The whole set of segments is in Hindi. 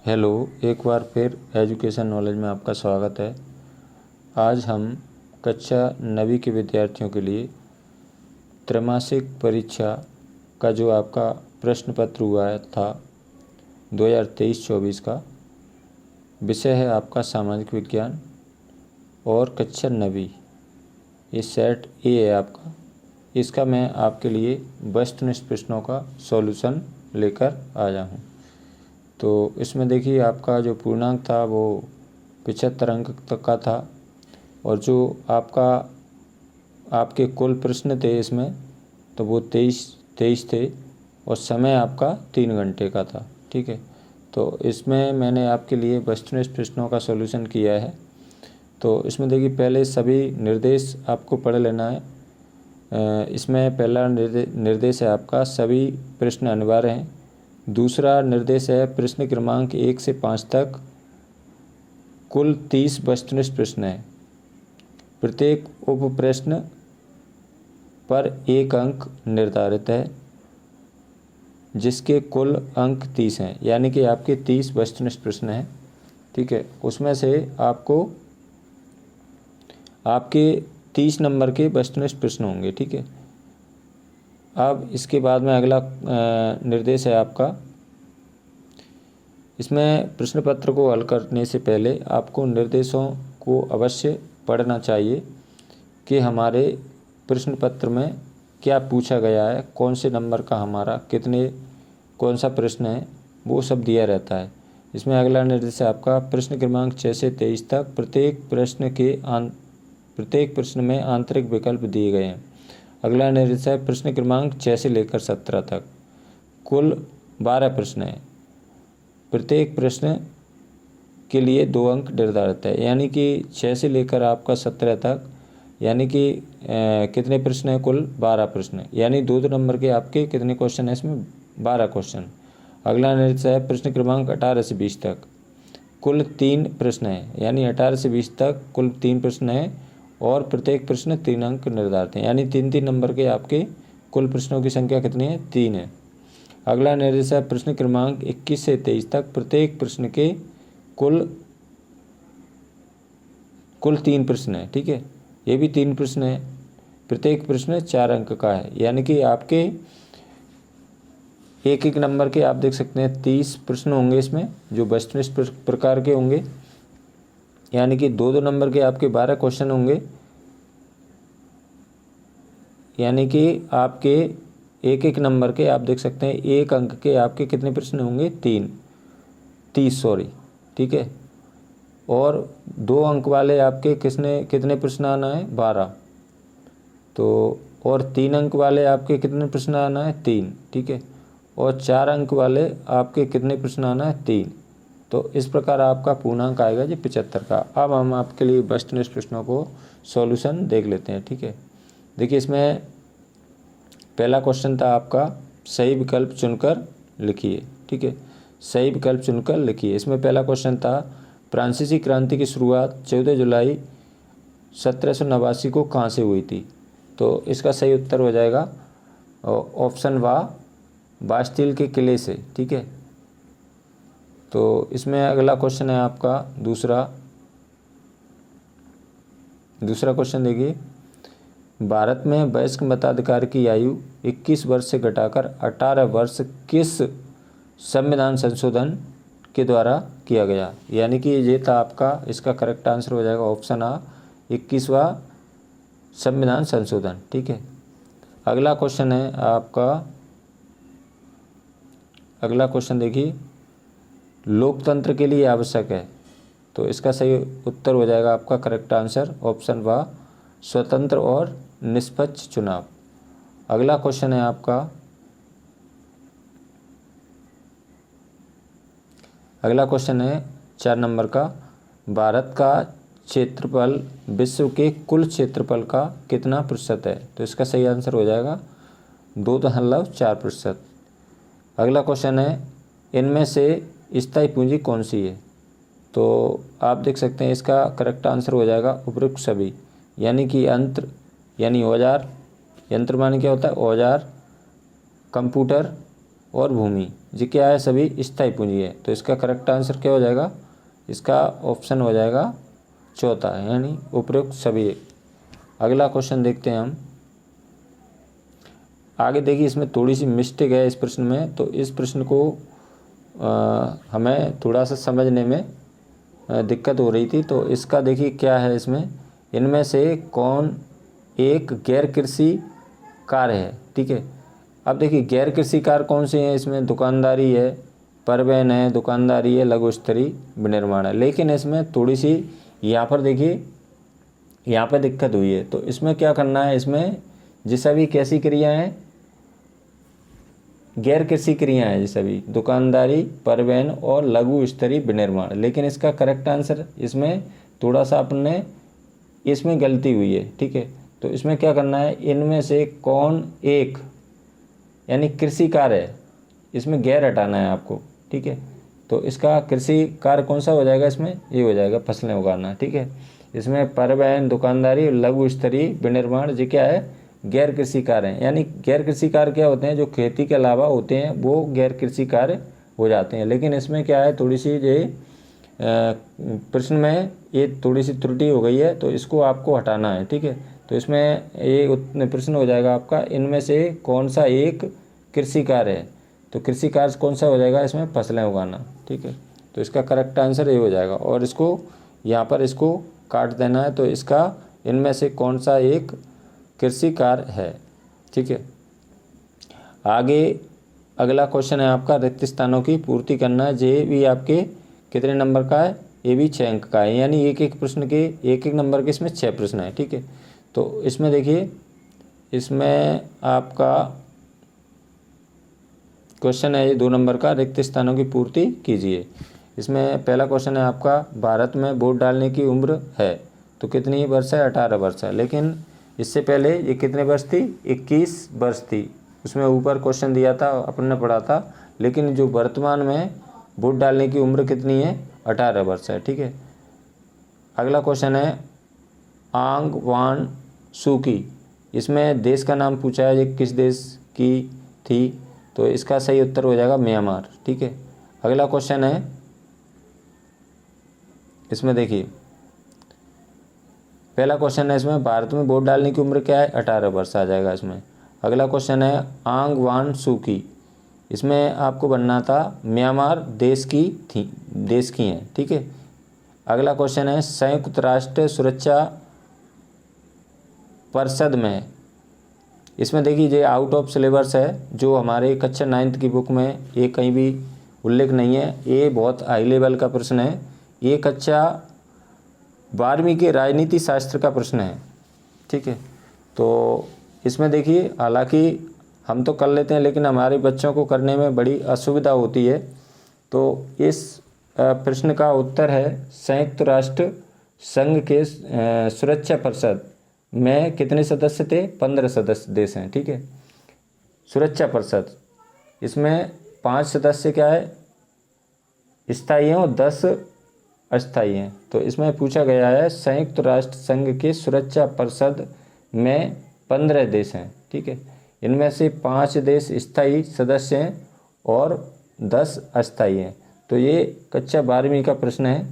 हेलो, एक बार फिर एजुकेशन नॉलेज में आपका स्वागत है। आज हम कक्षा 9वीं के विद्यार्थियों के लिए त्रैमासिक परीक्षा का जो आपका प्रश्न पत्र हुआ था 2023-24 का विषय है आपका सामाजिक विज्ञान और कक्षा 9वीं, ये सेट ए है आपका। इसका मैं आपके लिए वस्तुनिष्ठ प्रश्नों का सॉल्यूशन लेकर आया हूँ। तो इसमें देखिए आपका जो पूर्णांक था वो 75 अंक तक का था और जो आपके कुल प्रश्न थे इसमें तो वो 23 थे और समय आपका 3 घंटे का था। ठीक है, तो इसमें मैंने आपके लिए वस्तुनिष्ठ प्रश्नों का सॉल्यूशन किया है। तो इसमें देखिए पहले सभी निर्देश आपको पढ़ लेना है। इसमें पहला निर्देश है आपका सभी प्रश्न अनिवार्य हैं। दूसरा निर्देश है प्रश्न क्रमांक 1 से 5 तक कुल 30 वस्तुनिष्ठ प्रश्न हैं। प्रत्येक उप प्रश्न पर 1 अंक निर्धारित है जिसके कुल अंक 30 हैं, यानी कि आपके 30 वस्तुनिष्ठ प्रश्न हैं। ठीक है, उसमें से आपको आपके 30 नंबर के वस्तुनिष्ठ प्रश्न होंगे। ठीक है, अब इसके बाद में अगला निर्देश है आपका, इसमें प्रश्न पत्र को हल करने से पहले आपको निर्देशों को अवश्य पढ़ना चाहिए कि हमारे प्रश्न पत्र में क्या पूछा गया है, कौन से नंबर का हमारा कौन सा प्रश्न है, वो सब दिया रहता है। इसमें अगला निर्देश है आपका प्रश्न क्रमांक 6 से 23 तक प्रत्येक प्रश्न में आंतरिक विकल्प दिए गए हैं। अगला निर्देश है प्रश्न क्रमांक 6 से लेकर 17 तक कुल 12 प्रश्न हैं। प्रत्येक प्रश्न के लिए 2 अंक निर्धारित है, यानी कि 6 से लेकर आपका 17 तक, यानी कि कितने प्रश्न हैं? कुल 12 प्रश्न, यानी 2 नंबर के आपके कितने क्वेश्चन हैं इसमें? 12 क्वेश्चन। अगला निर्देश है प्रश्न क्रमांक 18 से 20 तक कुल 3 प्रश्न हैं, यानी 18 से 20 तक कुल 3 प्रश्न हैं और प्रत्येक प्रश्न 3 अंक निर्धारित हैं, यानी 3-3 नंबर के आपके कुल प्रश्नों की संख्या कितनी है? 3 है। अगला निर्देश है प्रश्न क्रमांक 21 से 23 तक प्रत्येक प्रश्न के कुल 3 प्रश्न है। ठीक है, ये भी 3 प्रश्न है। प्रत्येक प्रश्न 4 अंक का है, यानी कि आपके एक नंबर के आप देख सकते हैं 30 प्रश्न होंगे इसमें जो वस्तुनिष्ठ प्रकार के होंगे, यानी कि 2 नंबर के आपके 12 क्वेश्चन होंगे, यानी कि आपके एक नंबर के आप देख सकते हैं 1 अंक के आपके कितने प्रश्न होंगे? 30 सॉरी। ठीक है, और 2 अंक वाले आपके कितने प्रश्न आना है? 12। तो और 3 अंक वाले आपके कितने प्रश्न आना है? 3। ठीक है, और 4 अंक वाले आपके कितने प्रश्न आना है? 3। तो इस प्रकार आपका पूर्णांक आएगा जी 75 का। अब हम आपके लिए वस्तुनिष्ठ प्रश्नों को सॉल्यूशन देख लेते हैं। ठीक है, देखिए इसमें पहला क्वेश्चन था आपका सही विकल्प चुनकर लिखिए। ठीक है, सही विकल्प चुनकर लिखिए। इसमें पहला क्वेश्चन था फ्रांसीसी क्रांति की शुरुआत 14 जुलाई 1789 को कहाँ से हुई थी? तो इसका सही उत्तर हो जाएगा ऑप्शन बास्टिल के किले से। ठीक है, तो इसमें अगला क्वेश्चन है आपका दूसरा क्वेश्चन देखिए, भारत में वयस्क मताधिकार की आयु 21 वर्ष से घटाकर 18 वर्ष किस संविधान संशोधन के द्वारा किया गया? यानी कि ये था आपका, इसका करेक्ट आंसर हो जाएगा ऑप्शन आ 21वां संविधान संशोधन। ठीक है, अगला क्वेश्चन है आपका, अगला क्वेश्चन देखिए, लोकतंत्र के लिए आवश्यक है, तो इसका सही उत्तर हो जाएगा आपका करेक्ट आंसर ऑप्शन व स्वतंत्र और निष्पक्ष चुनाव। अगला क्वेश्चन है आपका, अगला क्वेश्चन है 4 नंबर का, भारत का क्षेत्रफल विश्व के कुल क्षेत्रफल का कितना प्रतिशत है? तो इसका सही आंसर हो जाएगा 2.4%। अगला क्वेश्चन है इनमें से स्थायी पूंजी कौन सी है? तो आप देख सकते हैं इसका करेक्ट आंसर हो जाएगा उपरोक्त सभी, यानी कि यंत्र यानी औजार, यंत्र माने क्या होता है? औजार, कंप्यूटर और भूमि। जी क्या है, सभी स्थायी पूंजी है। तो इसका करेक्ट आंसर क्या हो जाएगा, इसका ऑप्शन हो जाएगा चौथा, यानी उपरोक्त सभी। अगला क्वेश्चन देखते हैं हम आगे। देखिए इसमें थोड़ी सी मिस्टेक है इस प्रश्न में, तो इस प्रश्न को हमें थोड़ा सा समझने में दिक्कत हो रही थी। तो इसका देखिए क्या है, इसमें इनमें से कौन एक गैर कृषि कार्य है, ठीक है। अब देखिए गैर कृषि कार्य कौन से हैं, इसमें दुकानदारी है, परिवहन है, दुकानदारी है, लघु स्तरीय विनिर्माण है। लेकिन इसमें थोड़ी सी यहाँ पर देखिए यहाँ पर दिक्कत हुई है। तो इसमें क्या करना है, इसमें जैसा भी कैसी क्रिया है, गैर कृषि क्रिया है, जैसा भी दुकानदारी, परिवहन और लघु स्तरीय विनिर्माण। लेकिन इसका करेक्ट आंसर इसमें थोड़ा सा अपने इसमें गलती हुई है, ठीक है। तो इसमें क्या करना है, इनमें से कौन एक, यानी कृषि कार्य है, इसमें गैर हटाना है आपको, ठीक है। तो इसका कृषि कार्य कौन सा हो जाएगा, इसमें ये हो जाएगा फसलें उगाना, ठीक है। इसमें परिवहन, दुकानदारी, लघु स्तरीय विनिर्माण जी क्या है, गैर कृषि कार्य हैं। यानी गैर कृषि कार्य क्या होते हैं, जो खेती के अलावा होते हैं वो गैर कृषि कार्य हो जाते हैं। लेकिन इसमें क्या है, थोड़ी सी ये प्रश्न में ये थोड़ी सी त्रुटि हो गई है, तो इसको आपको हटाना है, ठीक है। तो इसमें ये प्रश्न हो जाएगा आपका, इनमें से कौन सा एक कृषि कार्य है। तो कृषि कार्य कौन सा हो जाएगा, इसमें फसलें उगाना, ठीक है। तो इसका करेक्ट आंसर ये हो जाएगा। और इसको यहाँ पर इसको काट देना है। तो इसका इनमें से कौन सा एक कृषि कार्य है, ठीक है। आगे अगला क्वेश्चन है आपका, रिक्त स्थानों की पूर्ति करना है। ये भी आपके कितने नंबर का है, ये भी 6 अंक का है। यानी एक एक प्रश्न के एक नंबर के इसमें 6 प्रश्न है, ठीक है। तो इसमें देखिए, इसमें आपका क्वेश्चन है ये 2 नंबर का, रिक्त स्थानों की पूर्ति कीजिए। इसमें पहला क्वेश्चन है आपका, भारत में वोट डालने की उम्र है तो कितनी वर्ष है, 18 वर्ष है। लेकिन इससे पहले ये कितने वर्ष थी, 21 वर्ष थी। उसमें ऊपर क्वेश्चन दिया था, अपन ने पढ़ा था। लेकिन जो वर्तमान में वोट डालने की उम्र कितनी है, 18 वर्ष है, ठीक है। अगला क्वेश्चन है, आंग वान सू की, इसमें देश का नाम पूछा है, ये किस देश की थी। तो इसका सही उत्तर हो जाएगा म्यांमार, ठीक है। अगला क्वेश्चन है, इसमें देखिए पहला क्वेश्चन है, इसमें भारत में वोट डालने की उम्र क्या है, 18 वर्ष आ जाएगा इसमें। अगला क्वेश्चन है, आंग वान सू की, इसमें आपको बनना था म्यांमार देश की थी, देश की हैं, ठीक है। अगला क्वेश्चन है, संयुक्त राष्ट्र सुरक्षा परिषद में, इसमें देखिए ये आउट ऑफ सिलेबस है, जो हमारे कक्षा 9th की बुक में ये कहीं भी उल्लेख नहीं है। ये बहुत हाई लेवल का प्रश्न है। ये कक्षा 12वीं के राजनीति शास्त्र का प्रश्न है, ठीक है। तो इसमें देखिए, हालांकि हम तो कर लेते हैं, लेकिन हमारे बच्चों को करने में बड़ी असुविधा होती है। तो इस प्रश्न का उत्तर है, संयुक्त राष्ट्र संघ के सुरक्षा परिषद में कितने सदस्य थे, 15 सदस्य देश हैं, ठीक है। सुरक्षा परिषद, इसमें 5 सदस्य क्या है, स्थायी हैं और 10 अस्थायी हैं। तो इसमें पूछा गया है, संयुक्त राष्ट्र संघ के सुरक्षा परिषद में 15 देश हैं, ठीक है। इनमें से 5 देश स्थायी सदस्य हैं और 10 अस्थायी हैं। तो ये कक्षा 12वीं का प्रश्न है,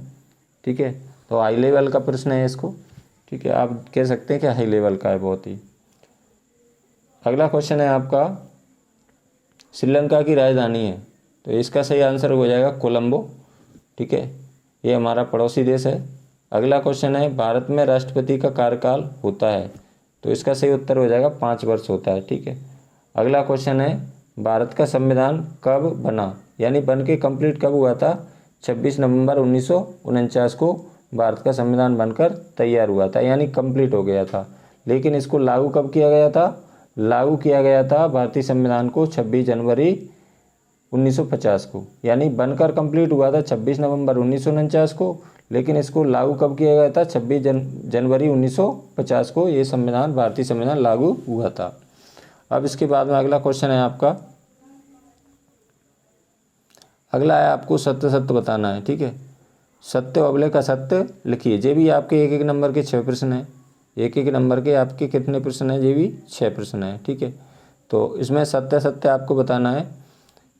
ठीक है। तो हाई लेवल का प्रश्न है इसको, ठीक है। आप कह सकते हैं कि हाई लेवल का है बहुत ही। अगला क्वेश्चन है आपका, श्रीलंका की राजधानी है, तो इसका सही आंसर हो जाएगा कोलंबो, ठीक है। ये हमारा पड़ोसी देश है। अगला क्वेश्चन है, भारत में राष्ट्रपति का कार्यकाल होता है, तो इसका सही उत्तर हो जाएगा 5 वर्ष होता है, ठीक है। अगला क्वेश्चन है, भारत का संविधान कब बना, यानी बन के कंप्लीट कब हुआ था, 26 नवंबर 1949 को भारत का संविधान बनकर तैयार हुआ था, यानी कंप्लीट हो गया था। लेकिन इसको लागू कब किया गया था, लागू किया गया था भारतीय संविधान को 26 जनवरी 1950 को, यानी बनकर कंप्लीट हुआ था 26 नवंबर 1949 को, लेकिन इसको लागू कब किया गया था, 26 जनवरी 1950 को ये संविधान, भारतीय संविधान लागू हुआ था। अब इसके बाद में अगला क्वेश्चन है आपका, अगला है आपको सत्य सत्य बताना है, ठीक है। सत्य अवलेख असत्य लिखिए। ये भी आपके एक एक नंबर के 6 प्रश्न हैं। एक एक नंबर के आपके कितने प्रश्न हैं, ये भी 6 प्रश्न हैं, ठीक है। तो इसमें सत्य सत्य आपको बताना है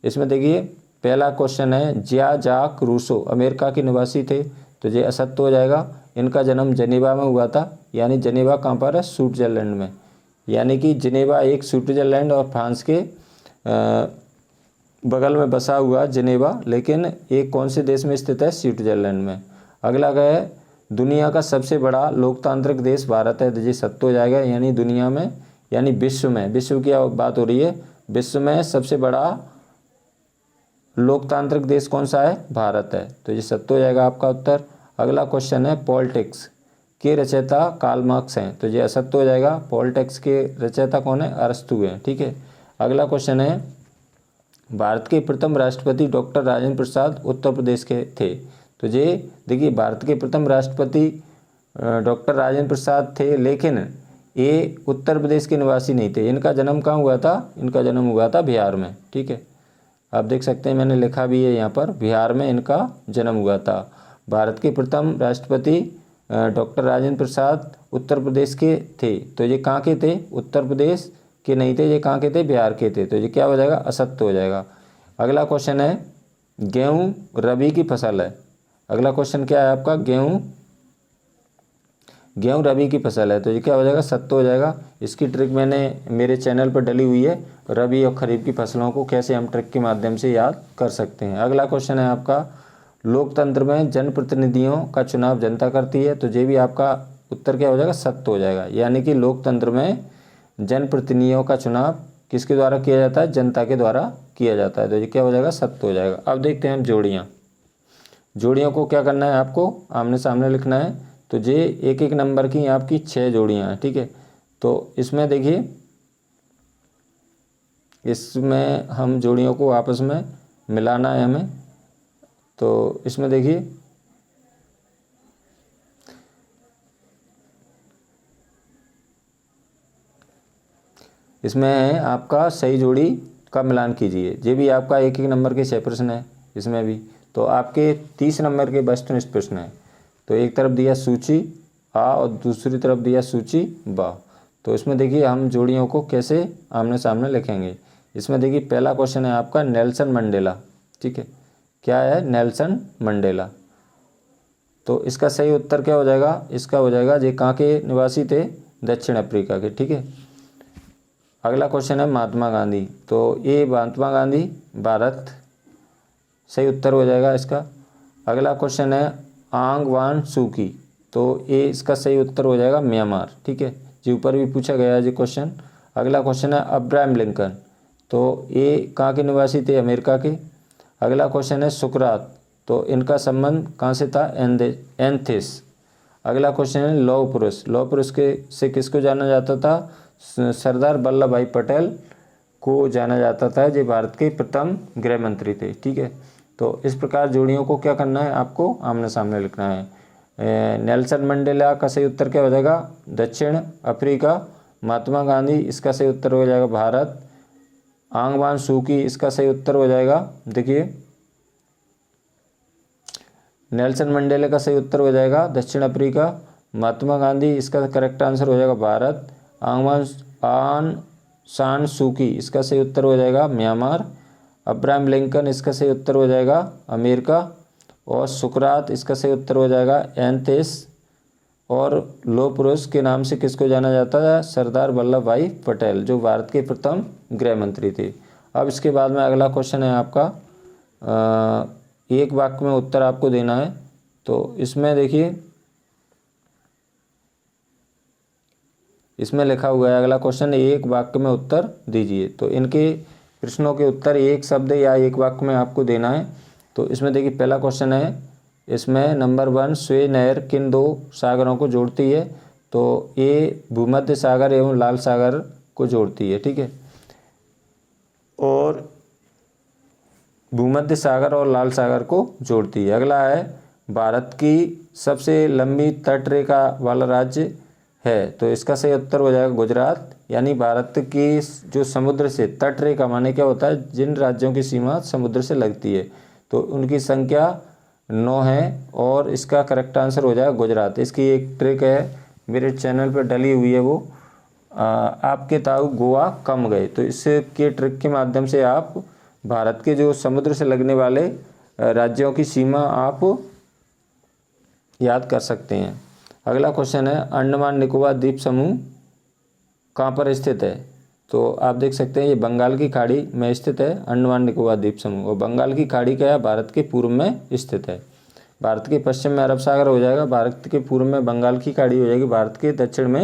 इसमें देखिए पहला क्वेश्चन है ज्या जाक रूसो अमेरिका के निवासी थे, तो ये असत्य हो जाएगा। इनका जन्म जनेवा में हुआ था, यानी जनेवा कहाँ पर है, स्विट्जरलैंड में। यानी कि जनेवा एक स्विट्जरलैंड और फ्रांस के बगल में बसा हुआ जनेवा, लेकिन एक कौन से देश में स्थित है, स्विट्जरलैंड में। अगला है दुनिया का सबसे बड़ा लोकतांत्रिक देश भारत है, तो ये सत्य हो जाएगा। यानी दुनिया में, यानी विश्व में, विश्व की बात हो रही है, विश्व में सबसे बड़ा लोकतांत्रिक देश कौन सा है, भारत है, तो ये सत्य हो जाएगा आपका उत्तर। अगला क्वेश्चन है पॉलिटिक्स के रचयिता कार्ल मार्क्स हैं, तो ये असत्य हो जाएगा। पॉलिटिक्स के रचयिता कौन है, अरस्तू हैं, ठीक है। अगला क्वेश्चन है भारत के प्रथम राष्ट्रपति डॉक्टर राजेंद्र प्रसाद उत्तर प्रदेश के थे, तो ये देखिए भारत के प्रथम राष्ट्रपति डॉक्टर राजेंद्र प्रसाद थे, लेकिन ये उत्तर प्रदेश के निवासी नहीं थे। इनका जन्म कहाँ हुआ था, इनका जन्म हुआ था बिहार में, ठीक है। आप देख सकते हैं मैंने लिखा भी है यहाँ पर, बिहार में इनका जन्म हुआ था। भारत के प्रथम राष्ट्रपति डॉक्टर राजेंद्र प्रसाद उत्तर प्रदेश के थे, तो ये कहाँ के थे, उत्तर प्रदेश के नहीं थे, ये कहाँ के थे, बिहार के थे, तो ये क्या हो जाएगा, असत्य हो जाएगा। अगला क्वेश्चन है गेहूँ रबी की फसल है। अगला क्वेश्चन क्या है आपका, गेहूँ रबी की फसल है, तो ये क्या हो जाएगा, सत्य हो जाएगा। इसकी ट्रिक मैंने मेरे चैनल पर डली हुई है, रबी और खरीफ की फसलों को कैसे हम ट्रिक के माध्यम से याद कर सकते हैं। अगला क्वेश्चन है आपका लोकतंत्र में जनप्रतिनिधियों का चुनाव जनता करती है, तो ये भी आपका उत्तर क्या हो जाएगा, सत्य हो जाएगा। यानी कि लोकतंत्र में जनप्रतिनिधियों का चुनाव किसके द्वारा किया जाता है, जनता के द्वारा किया जाता है, तो ये क्या हो जाएगा, सत्य हो जाएगा। अब देखते हैं हम जोड़ियों को क्या करना है, आपको आमने सामने लिखना है। तो ये एक एक नंबर की आपकी 6 जोड़ियाँ हैं, ठीक है। तो इसमें देखिए, इसमें हम जोड़ियों को आपस में मिलाना है हमें। तो इसमें देखिए इसमें है आपका सही जोड़ी का मिलान कीजिए। ये भी आपका एक एक नंबर के 6 प्रश्न है इसमें भी। तो आपके 30 नंबर के वस्तुनिष्ठ प्रश्न है। तो एक तरफ दिया सूची आ और दूसरी तरफ दिया सूची बा। तो इसमें देखिए हम जोड़ियों को कैसे आमने सामने लिखेंगे। इसमें देखिए पहला क्वेश्चन है आपका नेल्सन मंडेला, ठीक है। क्या है, नेल्सन मंडेला। तो इसका सही उत्तर क्या हो जाएगा, इसका हो जाएगा ये कहाँ के निवासी थे, दक्षिण अफ्रीका के, ठीक है। अगला क्वेश्चन है महात्मा गांधी। तो ये महात्मा गांधी भारत, सही उत्तर हो जाएगा इसका। अगला क्वेश्चन है आंग सान सू की। तो ये इसका सही उत्तर हो जाएगा म्यांमार, ठीक है। जी ऊपर भी पूछा गया है जी क्वेश्चन। अगला क्वेश्चन है अब्राहम लिंकन। तो ये कहाँ के निवासी थे, अमेरिका के। अगला क्वेश्चन है सुकरात। तो इनका संबंध कहाँ से था, एंथिस। अगला क्वेश्चन है लौह पुरुष। लौह पुरुष के से किसको जाना जाता था, सरदार वल्लभ भाई पटेल को जाना जाता था, जो भारत के प्रथम गृह मंत्री थे, ठीक है। तो इस प्रकार जोड़ियों को क्या करना है, आपको आमने सामने लिखना है। नेल्सन मंडेला का सही उत्तर क्या हो जाएगा, दक्षिण अफ्रीका। महात्मा गांधी, इसका सही उत्तर हो जाएगा भारत। आंग सान सू की, इसका सही उत्तर हो जाएगा, देखिए नेल्सन मंडेला का सही उत्तर हो जाएगा दक्षिण अफ्रीका। महात्मा गांधी, इसका करेक्ट आंसर हो जाएगा भारत। आंग सान सू की, इसका सही उत्तर हो जाएगा म्यांमार। अब्राहम लिंकन, इसका सही उत्तर हो जाएगा अमेरिका। और सुकरात, इसका सही उत्तर हो जाएगा एंथिस। और लौह पुरुष के नाम से किसको जाना जाता है, सरदार वल्लभ भाई पटेल, जो भारत के प्रथम गृह मंत्री थे। अब इसके बाद में अगला क्वेश्चन है आपका एक वाक्य में उत्तर आपको देना है। तो इसमें देखिए, इसमें लिखा हुआ है अगला क्वेश्चन, एक वाक्य में उत्तर दीजिए। तो इनके प्रश्नों के उत्तर एक शब्द या एक वाक्य में आपको देना है। तो इसमें देखिए पहला क्वेश्चन है, इसमें नंबर 1 स्वे नहर किन 2 सागरों को जोड़ती है। तो ये भूमध्य सागर एवं लाल सागर को जोड़ती है, ठीक है। और भूमध्य सागर और लाल सागर को जोड़ती है। अगला है भारत की सबसे लंबी तटरेखा वाला राज्य है। तो इसका सही उत्तर हो जाएगा गुजरात। यानी भारत की जो समुद्र से तटरेखा माने क्या होता है, जिन राज्यों की सीमा समुद्र से लगती है, तो उनकी संख्या 9 है। और इसका करेक्ट आंसर हो जाएगा गुजरात। इसकी एक ट्रिक है मेरे चैनल पर डली हुई है, वो आपके ताऊ गोवा कम गए। तो इसके ट्रिक के माध्यम से आप भारत के जो समुद्र से लगने वाले राज्यों की सीमा आप याद कर सकते हैं। अगला क्वेश्चन है अंडमान निकोबार द्वीप समूह कहाँ पर स्थित है? तो आप देख सकते हैं ये बंगाल की खाड़ी में स्थित है अंडमान निकोबार द्वीप समूह। और बंगाल की खाड़ी क्या है? भारत के पूर्व में स्थित है। भारत के पश्चिम में अरब सागर हो जाएगा, भारत के पूर्व में बंगाल की खाड़ी हो जाएगी, भारत के दक्षिण में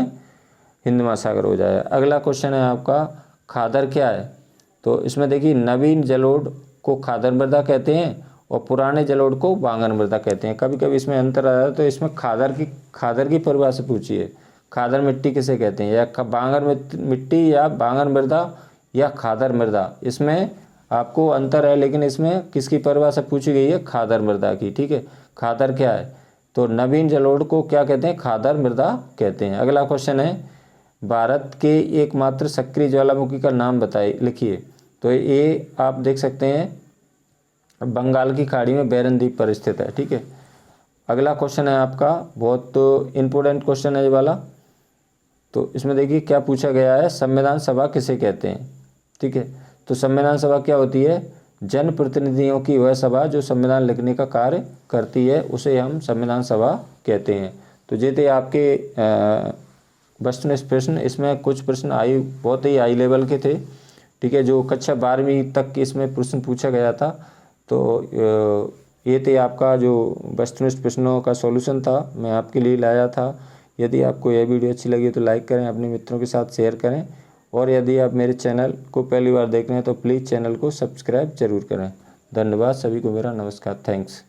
हिंद महासागर हो जाएगा। अगला क्वेश्चन है आपका खादर क्या है? तो इसमें देखिए नवीन जलोढ़ को खादर मृदा कहते हैं और पुराने जलोढ़ को बांगर मृदा कहते हैं। कभी कभी इसमें अंतर आ रहा है, तो इसमें खादर की परिभाषा पूछिए। खादर मिट्टी किसे कहते हैं, या बांगर मिट्टी या बांगर मृदा या खादर मृदा, इसमें आपको अंतर है, लेकिन इसमें किसकी परिभाषा पूछी गई है? खादर मृदा की। ठीक है, खादर क्या है? तो नवीन जलोढ़ को क्या कहते हैं? खादर मृदा कहते हैं। अगला क्वेश्चन है भारत के एकमात्र सक्रिय ज्वालामुखी का नाम बताइए, लिखिए। तो ये आप देख सकते हैं बंगाल की खाड़ी में बैरन द्वीप पर स्थित है। ठीक है, अगला क्वेश्चन है आपका बहुत इंपॉर्टेंट क्वेश्चन है ये वाला। तो इसमें देखिए क्या पूछा गया है, संविधान सभा किसे कहते हैं? ठीक है, तो संविधान सभा क्या होती है? जनप्रतिनिधियों की वह सभा जो संविधान लिखने का कार्य करती है, उसे हम संविधान सभा कहते हैं। तो ये थे आपके वस्तुनिष्ठ प्रश्न। इसमें कुछ प्रश्न बहुत ही हाई लेवल के थे। ठीक है, जो कक्षा 12वीं तक के इसमें प्रश्न पूछा गया था। तो ये थे आपका जो वस्तुनिष्ठ प्रश्नों का सॉल्यूशन था, मैं आपके लिए लाया था। यदि आपको यह वीडियो अच्छी लगी तो लाइक करें, अपने मित्रों के साथ शेयर करें, और यदि आप मेरे चैनल को पहली बार देख रहे हैं तो प्लीज़ चैनल को सब्सक्राइब जरूर करें। धन्यवाद सभी को, मेरा नमस्कार, थैंक्स।